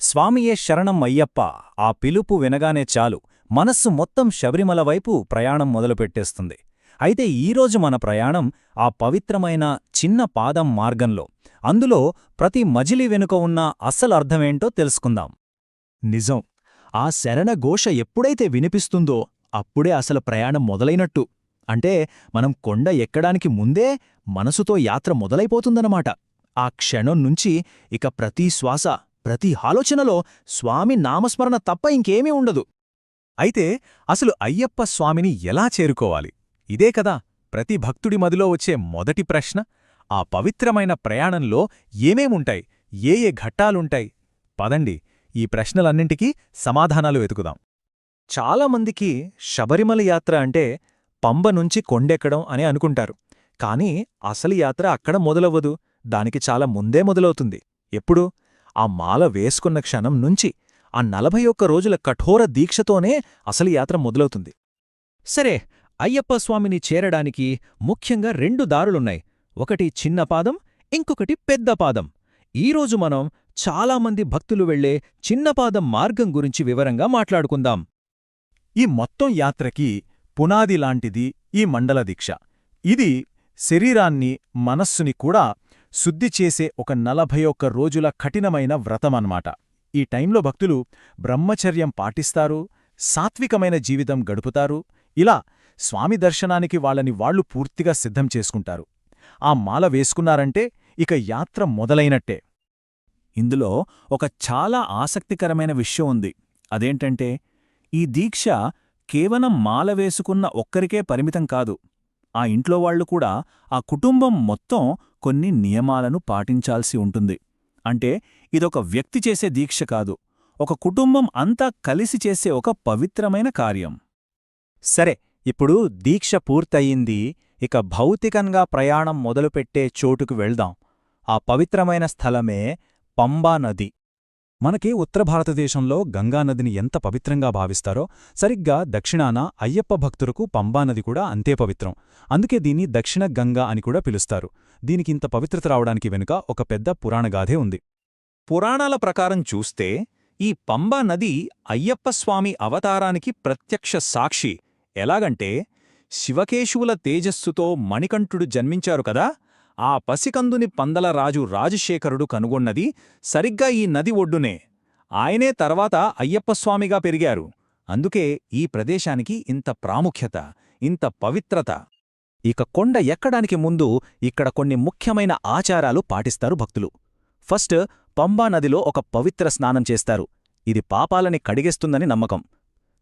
స్వామియే శరణం అయ్యప్ప ఆ పిలుపు వినగానే చాలు మనస్సు మొత్తం శబరిమల వైపు ప్రయాణం మొదలుపెట్టేస్తుంది. అయితే ఈరోజు మన ప్రయాణం ఆ పవిత్రమైన చిన్న పాదం మార్గంలో. అందులో ప్రతి మజిలీ వెనుక ఉన్న అస్సలు అర్థమేంటో తెలుసుకుందాం. నిజం. ఆ శరణ ఘోష ఎప్పుడైతే వినిపిస్తుందో అప్పుడే అసలు ప్రయాణం మొదలైనట్టు. అంటే మనం కొండ ఎక్కడానికి ముందే మనసుతో యాత్ర మొదలైపోతుందన్నమాట. ఆ క్షణం నుంచి ఇక ప్రతి శ్వాస, ప్రతి ఆలోచనలో స్వామి నామస్మరణ తప్ప ఇంకేమీ ఉండదు. అయితే అసలు అయ్యప్ప స్వామిని ఎలా చేరుకోవాలి? ఇదే కదా ప్రతి భక్తుడి మదిలో వచ్చే మొదటి ప్రశ్న. ఆ పవిత్రమైన ప్రయాణంలో ఏమేముంటాయి, ఏ ఏ ఘట్టాలుంటాయి? పదండి, ఈ ప్రశ్నలన్నింటికీ సమాధానాలు వెతుకుదాం. చాలామందికి శబరిమల యాత్ర అంటే పంబ నుంచి కొండెక్కడం అని అనుకుంటారు. కాని అసలు యాత్ర అక్కడ మొదలవ్వదు. దానికి చాలా ముందే మొదలవుతుంది. ఎప్పుడు? ఆ మాల వేసుకున్న క్షణం నుంచి ఆ 41 రోజుల కఠోర దీక్షతోనే అసలు యాత్ర మొదలవుతుంది. సరే, అయ్యప్ప స్వామిని చేరడానికి ముఖ్యంగా 2 దారులున్నాయి. ఒకటి చిన్న పాదం, ఇంకొకటి పెద్ద పాదం. ఈరోజు మనం చాలామంది భక్తులు వెళ్లే చిన్నపాదం మార్గం గురించి వివరంగా మాట్లాడుకుందాం. ఈ మొత్తం యాత్రకి పునాది లాంటిది ఈ మండల దీక్ష. ఇది శరీరాన్ని, మనస్సుని కూడా శుద్ధి చేసే ఒక 41 రోజుల కఠినమైన వ్రతమన్నమాట. ఈ టైంలో భక్తులు బ్రహ్మచర్యం పాటిస్తారు, సాత్వికమైన జీవితం గడుపుతారు. ఇలా స్వామి దర్శనానికి వాళ్ళని వాళ్లు పూర్తిగా సిద్ధం చేసుకుంటారు. ఆ మాల వేసుకున్నారంటే ఇక యాత్ర మొదలైనట్టే. ఇందులో ఒక చాలా ఆసక్తికరమైన విషయం ఉంది. అదేంటంటే, ఈ దీక్ష కేవలం మాల వేసుకున్న ఒక్కరికే పరిమితం కాదు. ఆ ఇంట్లో వాళ్లు కూడా, ఆ కుటుంబం మొత్తం కొన్ని నియమాలను పాటించాల్సి ఉంటుంది. అంటే ఇదొక వ్యక్తి చేసే దీక్ష కాదు, ఒక కుటుంబం అంతా కలిసి చేసే ఒక పవిత్రమైన కార్యం. సరే, ఇప్పుడు దీక్ష పూర్తయింది. ఇక భౌతికంగా ప్రయాణం మొదలుపెట్టే చోటుకు వెళ్దాం. ఆ పవిత్రమైన స్థలమే పంబా నది. మనకి ఉత్తర భారతదేశంలో గంగానదిని ఎంత పవిత్రంగా భావిస్తారో, సరిగ్గా దక్షిణాన అయ్యప్ప భక్తులకు పంబానది కూడా అంతే పవిత్రం. అందుకే దీన్ని దక్షిణ గంగా అని కూడా పిలుస్తారు. దీనికింత పవిత్రత రావడానికి వెనుక ఒక పెద్ద పురాణగాథే ఉంది. పురాణాల ప్రకారం చూస్తే ఈ పంబా నది అయ్యప్పస్వామి అవతారానికి ప్రత్యక్ష సాక్షి. ఎలాగంటే, శివకేశవుల తేజస్సుతో మణికంఠుడు జన్మించారు కదా, ఆ పసికందుని పందలరాజు రాజశేఖరుడు కనుగొన్నది సరిగ్గా ఈ నది ఒడ్డునే. ఆయనే తర్వాత అయ్యప్పస్వామిగా పెరిగారు. అందుకే ఈ ప్రదేశానికి ఇంత ప్రాముఖ్యత, ఇంత పవిత్రత. ఇక కొండ ఎక్కడానికి ముందు ఇక్కడ కొన్ని ముఖ్యమైన ఆచారాలు పాటిస్తారు భక్తులు. ఫస్ట్, పంబా నదిలో ఒక పవిత్ర స్నానం చేస్తారు. ఇది పాపాలని కడిగేస్తుందని నమ్మకం.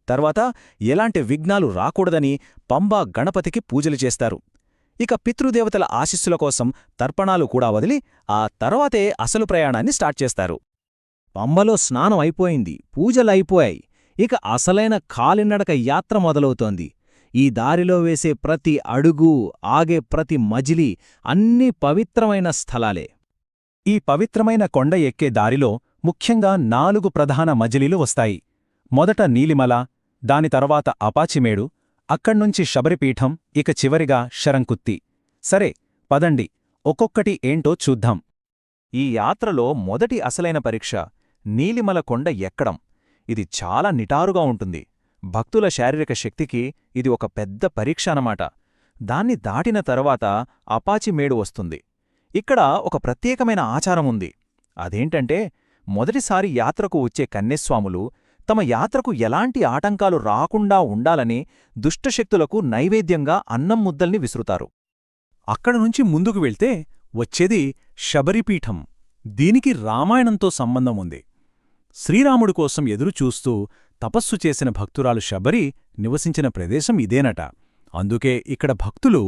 తర్వాత ఎలాంటి విఘ్నాలు రాకూడదని పంబా గణపతికి పూజలు చేస్తారు. ఇక పితృదేవతల ఆశీస్సుల కోసం తర్పణాలు కూడా వదిలి ఆ తర్వాతే అసలు ప్రయాణాన్ని స్టార్ట్ చేస్తారు. పంబలో స్నానం అయిపోయింది, పూజలైపోయాయి. ఇక అసలైన కాలినడక యాత్ర మొదలవుతోంది. ఈ దారిలో వేసే ప్రతి అడుగు, ఆగే ప్రతి మజిలీ అన్నీ పవిత్రమైన స్థలాలే. ఈ పవిత్రమైన కొండ ఎక్కే దారిలో ముఖ్యంగా 4 ప్రధాన మజిలీలు వస్తాయి. మొదట నీలిమల, దాని తర్వాత అపాచిమేడు, అక్కడ్నుంచి శబరిపీఠం, ఇక చివరిగా శరంకుత్తి. సరే, పదండి, ఒక్కొక్కటి ఏంటో చూద్దాం. ఈ యాత్రలో మొదటి అసలైన పరీక్ష నీలిమల కొండ ఎక్కడం. ఇది చాలా నిటారుగా ఉంటుంది. భక్తుల శారీరక శక్తికి ఇది ఒక పెద్ద పరీక్ష అన్నమాట. దాన్ని దాటిన తర్వాత అపాచిమేడు వస్తుంది. ఇక్కడ ఒక ప్రత్యేకమైన ఆచారముంది. అదేంటంటే, మొదటిసారి యాత్రకు వచ్చే కన్యస్వాములు తమ యాత్రకు ఎలాంటి ఆటంకాలు రాకుండా ఉండాలని దుష్టశక్తులకు నైవేద్యంగా అన్నం ముద్దల్ని విసురుతారు. అక్కడనుంచి ముందుకు వెళ్తే వచ్చేది శబరిపీఠం. దీనికి రామాయణంతో సంబంధం ఉంది. శ్రీరాముడు కోసం ఎదురుచూస్తూ తపస్సు చేసిన భక్తురాలు శబరి నివసించిన ప్రదేశం ఇదేనట. అందుకే ఇక్కడ భక్తులు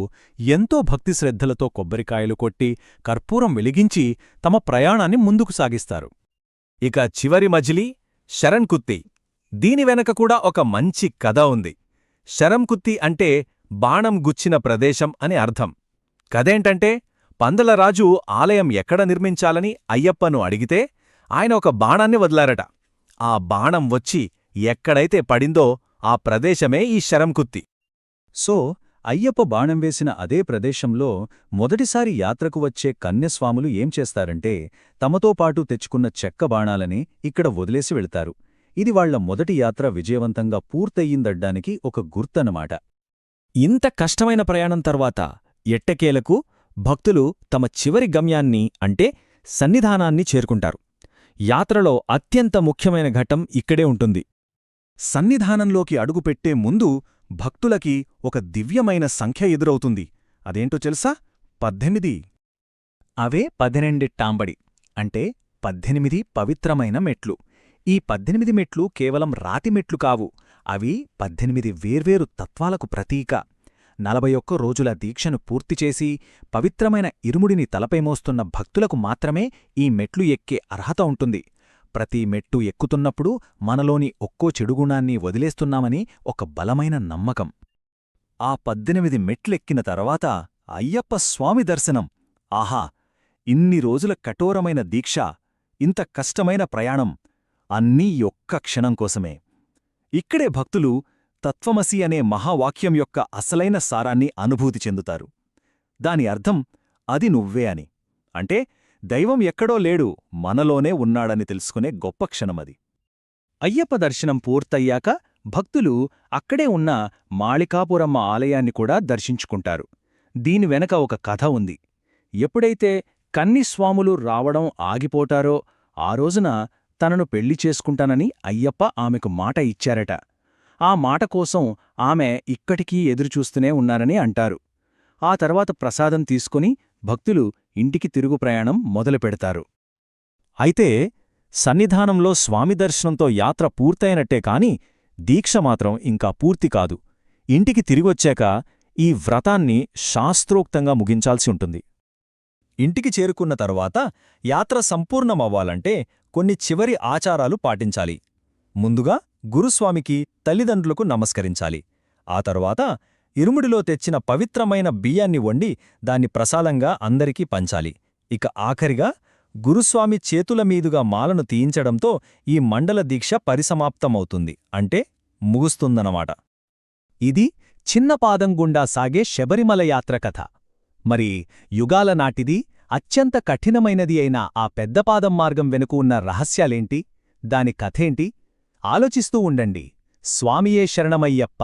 ఎంతో భక్తిశ్రద్ధలతో కొబ్బరికాయలు కొట్టి, కర్పూరం వెలిగించి తమ ప్రయాణాన్ని ముందుకు సాగిస్తారు. ఇక చివరి మజిలీ శరన్కుత్తి. దీని వెనక కూడా ఒక మంచి కథ ఉంది. శరంకుత్తి అంటే బాణం గుచ్చిన ప్రదేశం అని అర్థం. కదేంటంటే, పందలరాజు ఆలయం ఎక్కడ నిర్మించాలని అయ్యప్పను అడిగితే ఆయన ఒక బాణాన్ని వదిలారట. ఆ బాణం వచ్చి ఎక్కడైతే పడిందో ఆ ప్రదేశమే ఈ శరంకుత్తి. సో అయ్యప్ప బాణం వేసిన అదే ప్రదేశంలో మొదటిసారి యాత్రకు వచ్చే కన్యస్వాములు ఏం చేస్తారంటే తమతో పాటు తెచ్చుకున్న చెక్క బాణాలని ఇక్కడ వదిలేసి వెళ్తారు. ఇది వాళ్ల మొదటి యాత్ర విజయవంతంగా పూర్తయిందడ్డానికి ఒక గుర్తన్నమాట. ఇంత కష్టమైన ప్రయాణం తర్వాత ఎట్టకేలకు భక్తులు తమ చివరి గమ్యాన్ని అంటే సన్నిధానాన్ని చేరుకుంటారు. యాత్రలో అత్యంత ముఖ్యమైన ఘట్టం ఇక్కడే ఉంటుంది. సన్నిధానంలోకి అడుగుపెట్టే ముందు భక్తులకి ఒక దివ్యమైన సంఖ్య ఎదురవుతుంది. అదేంటో తెలుసా? 18. అవే 12 టాంబడి అంటే 18 పవిత్రమైన మెట్లు. ఈ 18 మెట్లు కేవలం రాతి మెట్లు కావు, అవి 18 వేర్వేరు తత్వాలకు ప్రతీక. 41 రోజుల దీక్షను పూర్తిచేసి పవిత్రమైన ఇరుముడిని తలపై మోస్తున్న భక్తులకు మాత్రమే ఈ మెట్లు ఎక్కే అర్హత ఉంటుంది. ప్రతి మెట్టు ఎక్కుతున్నప్పుడు మనలోని ఒక్కో చెడుగుణాన్ని వదిలేస్తున్నామని ఒక బలమైన నమ్మకం. ఆ 18 మెట్లెక్కిన తర్వాత అయ్యప్ప స్వామి దర్శనం. ఆహా! ఇన్ని రోజుల కఠోరమైన దీక్ష, ఇంత కష్టమైన ప్రయాణం అన్నీ ఒక్క క్షణం కోసమే. ఇక్కడే భక్తులు తత్వమసి అనే మహావాక్యం యొక్క అసలైన సారాన్ని అనుభూతి చెందుతారు. దాని అర్థం అది నువ్వే అని. అంటే దైవం ఎక్కడో లేడు, మనలోనే ఉన్నాడని తెలుసుకునే గొప్ప క్షణమది. అయ్యప్ప దర్శనం పూర్తయ్యాక భక్తులు అక్కడే ఉన్న మాళికాపురమ్మ ఆలయాన్ని కూడా దర్శించుకుంటారు. దీని వెనక ఒక కథ ఉంది. ఎప్పుడైతే కన్నిస్వాములు రావడం ఆగిపోటారో ఆ రోజున తనను పెళ్లి చేసుకుంటానని అయ్యప్ప ఆమెకు మాట ఇచ్చారట. ఆ మాట కోసం ఆమె ఇక్కడికీ ఎదురుచూస్తూనే ఉన్నారని అంటారు. ఆ తర్వాత ప్రసాదం తీసుకుని భక్తులు ఇంటికి తిరుగు ప్రయాణం మొదలుపెడతారు. అయితే సన్నిధానంలో స్వామి దర్శనంతో యాత్ర పూర్తయినట్టే కాని దీక్ష మాత్రం ఇంకా పూర్తి కాదు. ఇంటికి తిరిగొచ్చాక ఈ వ్రతాన్ని శాస్త్రోక్తంగా ముగించాల్సి ఉంటుంది. ఇంటికి చేరుకున్న తరువాత యాత్ర సంపూర్ణమవ్వాలంటే కొన్ని చివరి ఆచారాలు పాటించాలి. ముందుగా గురుస్వామికి, తల్లిదండ్రులకు నమస్కరించాలి. ఆ తరువాత ఇరుముడిలో తెచ్చిన పవిత్రమైన బియ్యాన్ని వండి దాన్ని ప్రసాదంగా అందరికీ పంచాలి. ఇక ఆఖరిగా గురుస్వామి చేతుల మీదుగా మాలను తీయించడంతో ఈ మండల దీక్ష పరిసమాప్తమవుతుంది, అంటే ముగుస్తుందన్నమాట. ఇది చిన్న పాదం గుండా సాగే శబరిమల యాత్ర కథ. మరి యుగాల నాటిది అత్యంత కఠినమైనది అయిన ఆ పెద్దపాదం మార్గం వెనుక ఉన్న రహస్యాలేంటి? దాని కథేంటి? ఆలోచిస్తూ ఉండండి. స్వామియే శరణమయ్యప్ప.